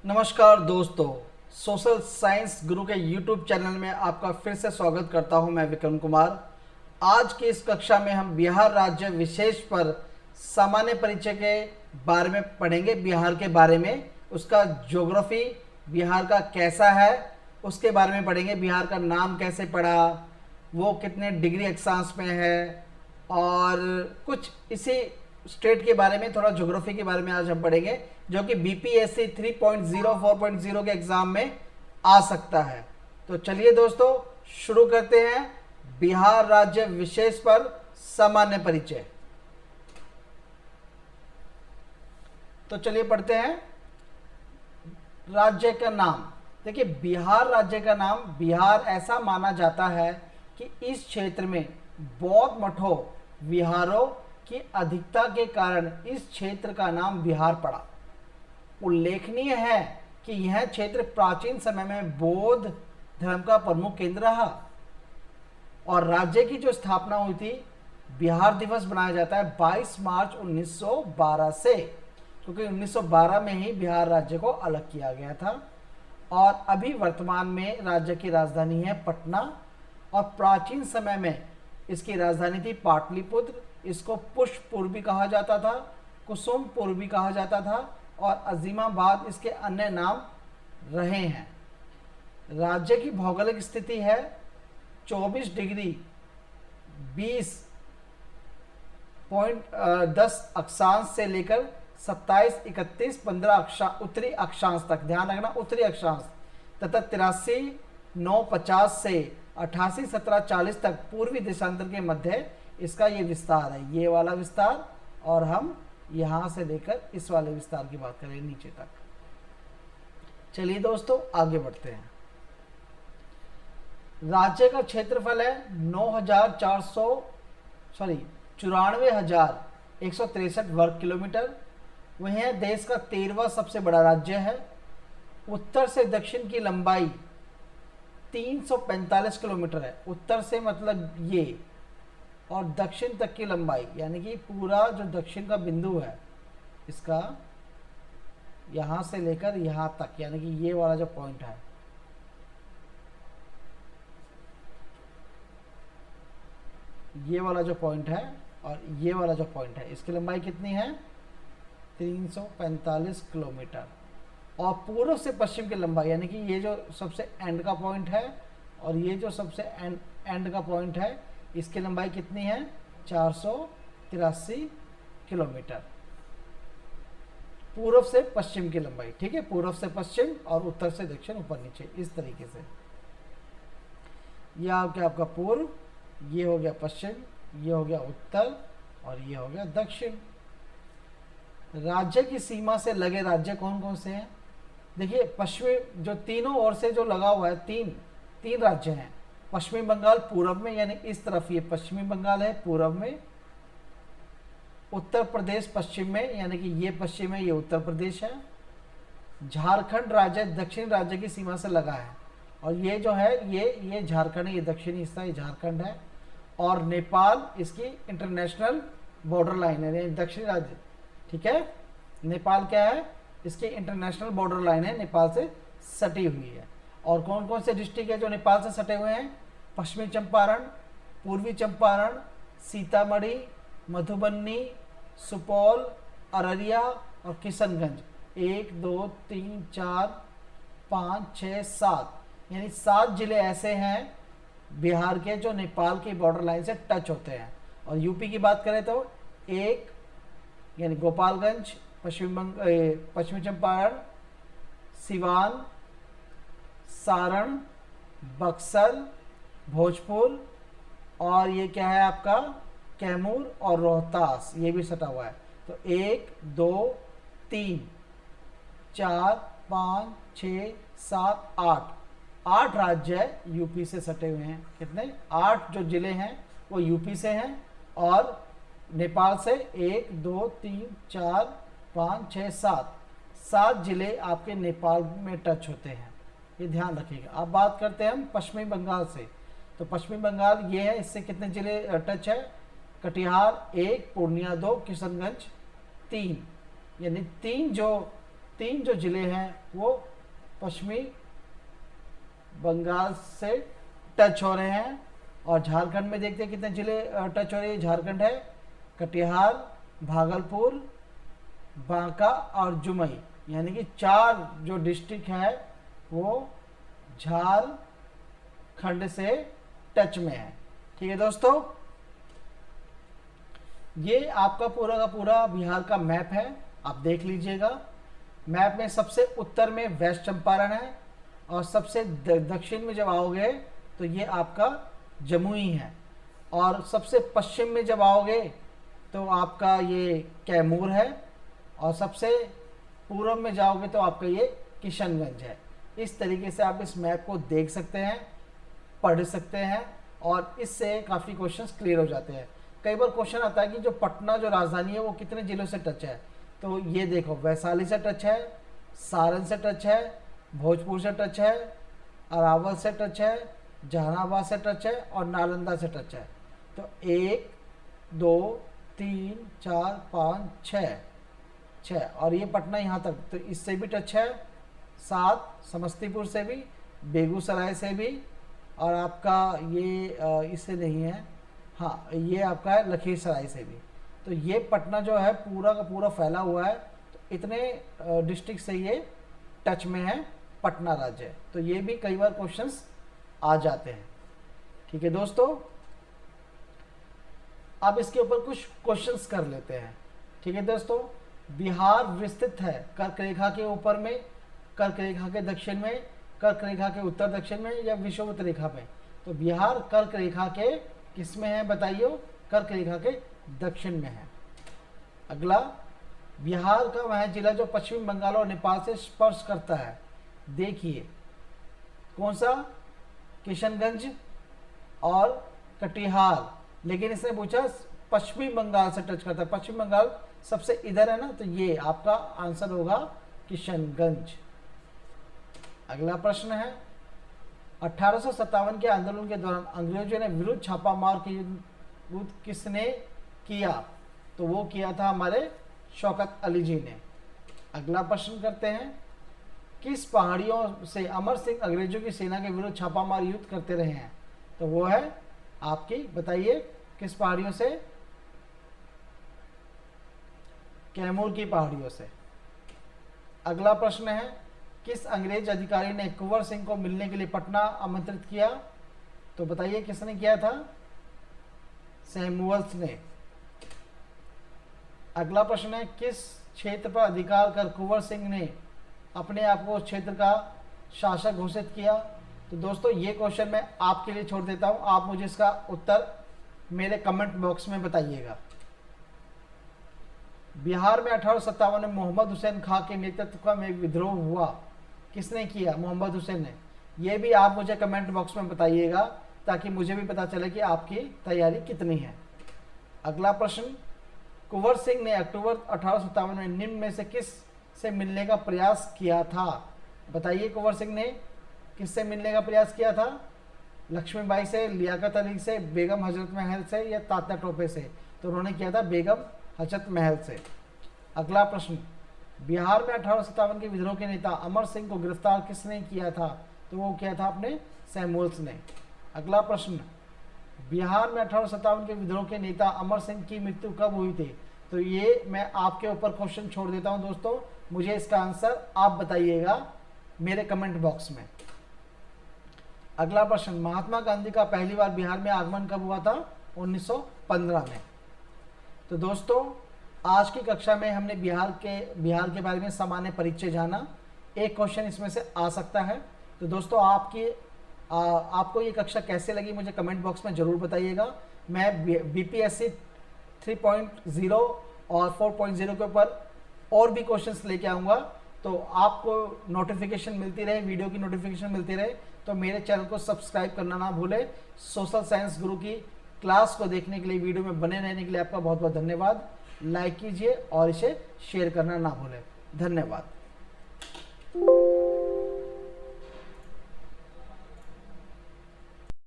नमस्कार दोस्तों, social science गुरु के यूट्यूब चैनल में आपका फिर से स्वागत करता हूं। मैं विक्रम कुमार। आज की इस कक्षा में हम बिहार राज्य विशेष पर सामान्य परिचय के बारे में पढ़ेंगे। बिहार के बारे में, उसका ज्योग्राफी, बिहार का कैसा है उसके बारे में पढ़ेंगे। बिहार का नाम कैसे पड़ा, वो कितने डिग्री अक्षांश में है, और कुछ इसी स्टेट के बारे में, थोड़ा ज्योग्राफी के बारे में आज हम पढ़ेंगे, जो कि बीपीएससी 3.0 4.0 के एग्जाम में आ सकता है। तो चलिए दोस्तों, शुरू करते हैं बिहार राज्य विशेष पर सामान्य परिचय। तो चलिए पढ़ते हैं राज्य का नाम। देखिए, बिहार राज्य का नाम बिहार ऐसा माना जाता है कि इस क्षेत्र में बौद्ध मठों विहारों की अधिकता के कारण इस क्षेत्र का नाम बिहार पड़ा। उल्लेखनीय है कि यह क्षेत्र प्राचीन समय में बौद्ध धर्म का प्रमुख केंद्र रहा और राज्य की जो स्थापना हुई थी, बिहार दिवस मनाया जाता है 22 मार्च 1912 से, क्योंकि 1912 में ही बिहार राज्य को अलग किया गया था। और अभी वर्तमान में राज्य की राजधानी है पटना, और प्राचीन समय में इसकी राजधानी थी पाटलिपुत्र। इसको पुष्पपुर भी कहा जाता था, कुसुमपुर भी कहा जाता था, और अजीमाबाद इसके अन्य नाम रहे हैं। राज्य की भौगोलिक स्थिति है 24 डिग्री 20.10 अक्षांश से लेकर 27, 31, 15 उत्तरी अक्षांश तक। ध्यान रखना, उत्तरी अक्षांश, तथा 83, 9, 50 से 88, 17, 40 तक पूर्वी देशांतर के मध्य इसका ये विस्तार है, ये वाला विस्तार। और हम यहां से लेकर इस वाले विस्तार की बात करें नीचे तक। चलिए दोस्तों, आगे बढ़ते हैं। राज्य का क्षेत्रफल है 94,163 वर्ग किलोमीटर। वह देश का 13वां सबसे बड़ा राज्य है। उत्तर से दक्षिण की लंबाई 345 किलोमीटर है। उत्तर से मतलब ये, और दक्षिण तक की लंबाई, यानी कि पूरा जो दक्षिण का बिंदु है इसका, यहां से लेकर यहां तक, यानी कि ये वाला जो पॉइंट है, ये वाला जो पॉइंट है और ये वाला जो पॉइंट है, इसकी लंबाई कितनी है? 345 किलोमीटर। और पूर्व से पश्चिम की लंबाई, यानी कि ये जो सबसे एंड का पॉइंट है और ये जो सबसे एंड का पॉइंट है, इसकी लंबाई कितनी है? 483 किलोमीटर। पूर्व से पश्चिम की लंबाई, ठीक है, पूर्व से पश्चिम और उत्तर से दक्षिण, ऊपर नीचे, इस तरीके से। यह हो गया आपका पूर्व, ये हो गया पश्चिम, ये हो गया उत्तर, और ये हो गया दक्षिण। राज्य की सीमा से लगे राज्य कौन कौन से हैं? देखिए, पश्चिमी जो तीनों ओर से जो लगा हुआ है, तीन राज्य हैं। पश्चिमी बंगाल पूर्व में, यानी इस तरफ ये पश्चिमी बंगाल है पूर्व में। उत्तर प्रदेश पश्चिम में, यानी कि ये पश्चिम है, ये उत्तर प्रदेश है। झारखंड राज्य दक्षिण राज्य की सीमा से लगा है, और ये जो है ये झारखंड है, ये दक्षिणी हिस्सा ये झारखंड है। और नेपाल इसकी इंटरनेशनल बॉर्डर लाइन है, यानी दक्षिणी राज्य, ठीक है। नेपाल क्या है? इसकी इंटरनेशनल बॉर्डर लाइन है, नेपाल से सटी हुई है। और कौन कौन से डिस्ट्रिक्ट है जो नेपाल से सटे हुए हैं? पश्चिमी चंपारण, पूर्वी चंपारण, सीतामढ़ी, मधुबनी, सुपौल, अररिया और किशनगंज। 1, 2, 3, 4, 5, 6, 7, यानी 7 जिले ऐसे हैं बिहार के जो नेपाल की बॉर्डर लाइन से टच होते हैं। और यूपी की बात करें तो 1, यानी गोपालगंज, पश्चिमी चंपारण, सिवान, सारण, बक्सर, भोजपुर, और ये क्या है आपका कैमूर और रोहतास, ये भी सटा हुआ है। तो 1, 2, 3, 4, 5, 6, 7, 8 राज्य यूपी से सटे हुए हैं। कितने? 8 जो जिले हैं वो यूपी से हैं, और नेपाल से 1, 2, 3, 4, 5, 6, 7 जिले आपके नेपाल में टच होते हैं, ये ध्यान रखिएगा। अब बात करते हैं हम पश्चिमी बंगाल से। तो पश्चिमी बंगाल ये है, इससे कितने जिले टच है? कटिहार 1, पूर्णिया 2, किशनगंज 3, यानी 3 जो जिले हैं वो पश्चिमी बंगाल से टच हो रहे हैं। और झारखंड में देखते हैं कितने जिले टच हो रहे हैं। झारखंड है कटिहार, भागलपुर, बांका और जमुई, यानी कि 4 जो डिस्ट्रिक्ट है वो झारखंड से टच में है। ठीक है दोस्तों, ये आपका पूरा का पूरा बिहार का मैप है, आप देख लीजिएगा। मैप में सबसे उत्तर में वेस्ट चंपारण है और सबसे दक्षिण में जब आओगे तो ये आपका जमुई है, और सबसे पश्चिम में जब आओगे तो आपका ये कैमूर है, और सबसे पूर्व में जाओगे तो आपका ये किशनगंज है। इस तरीके से आप इस मैप को देख सकते हैं, पढ़ सकते हैं, और इससे काफ़ी क्वेश्चंस क्लियर हो जाते हैं। कई बार क्वेश्चन आता है कि जो पटना जो राजधानी है वो कितने जिलों से टच है, तो ये देखो वैशाली से टच है, सारण से टच है, भोजपुर से टच है, अरावल से टच है, जहानाबाद से टच है और नालंदा से टच है। तो 1 2 3 4 5 6 और ये पटना यहाँ तक, तो इससे भी टच है। 7 समस्तीपुर से भी, बेगूसराय से भी, और आपका ये इससे नहीं है, हाँ ये आपका है लखीसराय से भी। तो ये पटना जो है पूरा का पूरा फैला हुआ है, तो इतने डिस्ट्रिक्ट से ये टच में है पटना राज्य। तो ये भी कई बार क्वेश्चंस आ जाते हैं। ठीक है दोस्तों, अब इसके ऊपर कुछ क्वेश्चंस कर लेते हैं। ठीक है दोस्तों, बिहार विस्तृत है कर्क रेखा के ऊपर में, कर्क रेखा के दक्षिण में, कर्क रेखा के उत्तर दक्षिण में या विषुवत रेखा में। तो बिहार कर्क रेखा के किस में है बताइए, कर्क रेखा के दक्षिण में है। अगला, बिहार का वह जिला जो पश्चिमी बंगाल और नेपाल से स्पर्श करता है, देखिए कौन सा, किशनगंज और कटिहार, लेकिन इसने पूछा पश्चिमी बंगाल से टच करता है। पश्चिम बंगाल सबसे इधर है ना, तो ये आपका आंसर होगा किशनगंज। अगला प्रश्न है, 1857 के आंदोलन के दौरान अंग्रेजों ने विरुद्ध छापामार की युद्ध किसने किया, तो वो किया था हमारे शौकत अली जी ने। अगला प्रश्न करते हैं, किस पहाड़ियों से अमर सिंह अंग्रेजों की सेना के विरुद्ध छापामार युद्ध करते रहे हैं, तो वो है आपकी, बताइए किस पहाड़ियों से, कैमूर की पहाड़ियों से। अगला प्रश्न है, किस अंग्रेज अधिकारी ने कुंवर सिंह को मिलने के लिए पटना आमंत्रित किया, तो बताइए किसने किया था, सैमुअल्स ने। अगला प्रश्न है, किस क्षेत्र पर अधिकार कर कुंवर सिंह ने अपने आप को उस क्षेत्र का शासक घोषित किया, तो दोस्तों ये क्वेश्चन मैं आपके लिए छोड़ देता हूं, आप मुझे इसका उत्तर मेरे कमेंट बॉक्स में बताइएगा। बिहार में 1857 में मोहम्मद हुसैन खां के नेतृत्व में विद्रोह हुआ, किसने किया, मोहम्मद हुसैन ने। ये भी आप मुझे कमेंट बॉक्स में बताइएगा ताकि मुझे भी पता चले कि आपकी तैयारी कितनी है। अगला प्रश्न, कुंवर सिंह ने अक्टूबर 1857 में निम्न में से किस से मिलने का प्रयास किया था, बताइए कुंवर सिंह ने किससे मिलने का प्रयास किया था, लक्ष्मीबाई से, लियाकत अली से, बेगम हजरत महल से या तात्या टोपे से, तो उन्होंने किया था बेगम हजरत महल से। अगला प्रश्न, बिहार में 1857 के विद्रोह के नेता अमर सिंह को गिरफ्तार किसने किया था, तो वो किया था अपने सैमुअल्स ने। अगला प्रश्न, बिहार में 1857 के विद्रोह के नेता अमर सिंह की मृत्यु कब हुई थी, तो ये मैं आपके ऊपर क्वेश्चन छोड़ देता हूं दोस्तों, मुझे इसका आंसर आप बताइएगा मेरे कमेंट बॉक्स में। अगला प्रश्न, महात्मा गांधी का पहली बार बिहार में आगमन कब हुआ था, 1915 में। तो दोस्तों आज की कक्षा में हमने बिहार के बारे में सामान्य परिचय जाना, एक क्वेश्चन इसमें से आ सकता है। तो दोस्तों आपको ये कक्षा कैसे लगी मुझे कमेंट बॉक्स में ज़रूर बताइएगा। मैं बीपीएससी 3.0 और 4.0 के ऊपर और भी क्वेश्चंस लेके आऊँगा, तो आपको नोटिफिकेशन मिलती रहे, वीडियो की नोटिफिकेशन मिलती रहे, तो मेरे चैनल को सब्सक्राइब करना ना भूलें। सोशल साइंस गुरु की क्लास को देखने के लिए, वीडियो में बने रहने के लिए आपका बहुत बहुत धन्यवाद। लाइक कीजिए और इसे शेयर करना ना भूलें। धन्यवाद।